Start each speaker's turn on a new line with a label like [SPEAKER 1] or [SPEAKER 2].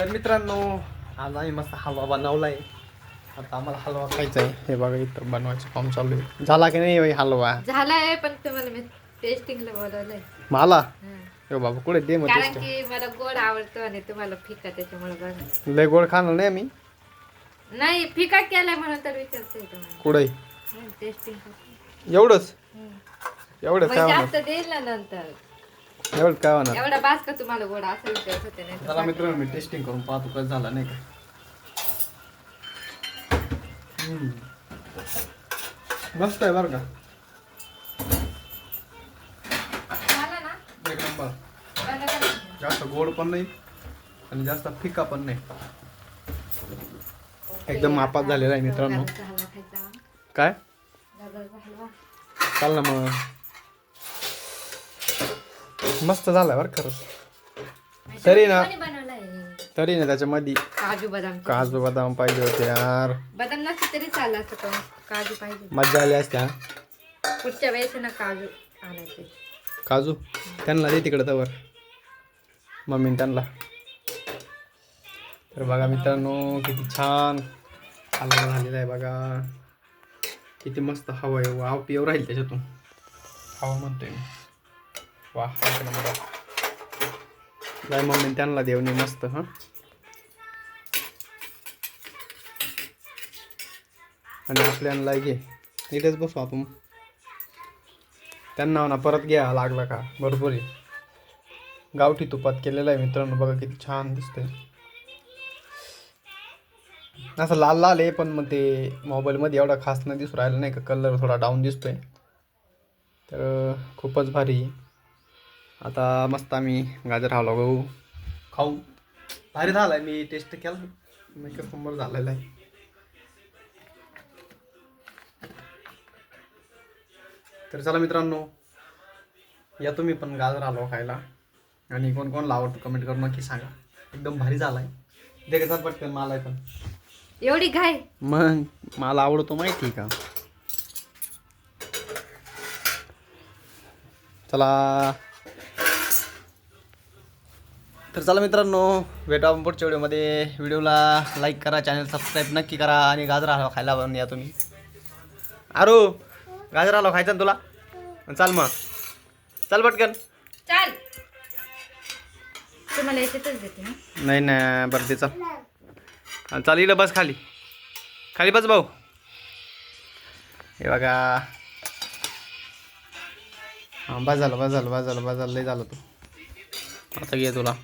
[SPEAKER 1] तर मित्रांनो आज आम्ही मस्त हलवा बनवलाय. आता आम्हाला हलवा खायचा आहे. हे बघा इथं बनवायचं काम चालू आहे. झाला की नाही बाई हलवा?
[SPEAKER 2] झालाय पण तुम्हाला मी टेस्टिंगला बोलवलंय.
[SPEAKER 1] मला
[SPEAKER 2] हं.
[SPEAKER 1] ए बाबा कुठे दे मग
[SPEAKER 2] कारण
[SPEAKER 1] टेस्ट.
[SPEAKER 2] की मला गोड आवडतो आणि तुम्हाला फिका त्याच्यामुळे बघा.
[SPEAKER 1] लय गोड खाणार नाही मी.
[SPEAKER 2] नाही फिका केलाय म्हणून तर विचारते तुम्हाला.
[SPEAKER 1] कुठे
[SPEAKER 2] टेस्टिंग
[SPEAKER 1] एवढंच एवढं काय होणार?
[SPEAKER 2] जास्त देईल ना नंतर.
[SPEAKER 1] एवढं काय होणार?
[SPEAKER 2] एवढा बास का तुम्हाला गोड असं विचारत होते नाही
[SPEAKER 1] चला मित्रांनो मी टेस्टिंग करून पाहतो कसं झाला नाही का. मस्त आहे बरं का.
[SPEAKER 2] झाला ना
[SPEAKER 1] एक नंबर.
[SPEAKER 2] बंद करा.
[SPEAKER 1] जास्त गोड पण नाही आणि जास्त फिका पण नाही. एकदम मापात झालेला आहे मित्रांनो.
[SPEAKER 2] गाजरचा हलवा खायचा.
[SPEAKER 1] काय
[SPEAKER 2] गाजरचा हलवा.
[SPEAKER 1] चाल ना मग. मस्त झालाय बरं खरंच. तरी ना
[SPEAKER 2] कोणी बनवलाय?
[SPEAKER 1] तरी ना त्याच्यामध्ये
[SPEAKER 2] काजू बदाम.
[SPEAKER 1] काजू बदाम पाहिजे होते यार.
[SPEAKER 2] बदाम नसते तरी चाललं असतं पण काजू पाहिजे.
[SPEAKER 1] मज्जा आली असत्या.
[SPEAKER 2] पुढच्या वेळेस ना काजू आणायचे.
[SPEAKER 1] काजू त्यांना दे तिकडं तवर मम्मीने त्यांना. तर बघा मित्रांनो किती छान हलवा झालेला आहे बघा. किती मस्त हवा आहे. वाव पिव राहील त्याच्यातून. हवा म्हणतोय मी. वा एक नंबर. जाय मम्मीने त्यांना देवणी मस्त. हां आणि आपल्याला घे इथेच बसू आपण. त्यांना म्हणा परत घ्या लागला का. भरपूर आहे. गावठी तुपात केलेलं आहे मित्रांनो. बघा किती छान दिसतंय. असं लाल लाल आहे पण मग ते मोबाईलमध्ये एवढा खास नाही दिसू राहिला नाही का. कलर थोडा डाऊन दिसतोय. तर खूपच भारी. आता मस्त आम्ही गाजर हलवा खाऊ. भारी झाला आहे. मी टेस्ट केला मेकअप नंबर झालेला आहे. तर चला मित्रांनो या तुम्ही पण गाजर हलवा खायला. आणि कोण कोणला आवडतं कमेंट करून नक्की सांगा. एकदम भारी झालाय. देखा पटकन मला पण
[SPEAKER 2] एवढी घाय.
[SPEAKER 1] मग मला आवडतो माहिती आहे का. चला तर चला मित्रांनो भेटू आपण पुढच्या व्हिडिओमध्ये. व्हिडिओला लाईक करा, चॅनल सबस्क्राईब नक्की करा आणि गाजर हलवा खायला पण या तुम्ही. आरू गाजर हलवा खायचा ना तुला. चाल मग चल पटकन.
[SPEAKER 2] चाल तुम्हाला याच्यातच देते ना.
[SPEAKER 1] नाही ना बरं ते चल. चाल इकडं बस खाली. खाली बस भाऊ. हे बघा हां बस झालं बस झालं बस झालं बस झालं लय झालं तू. आता घे तुला.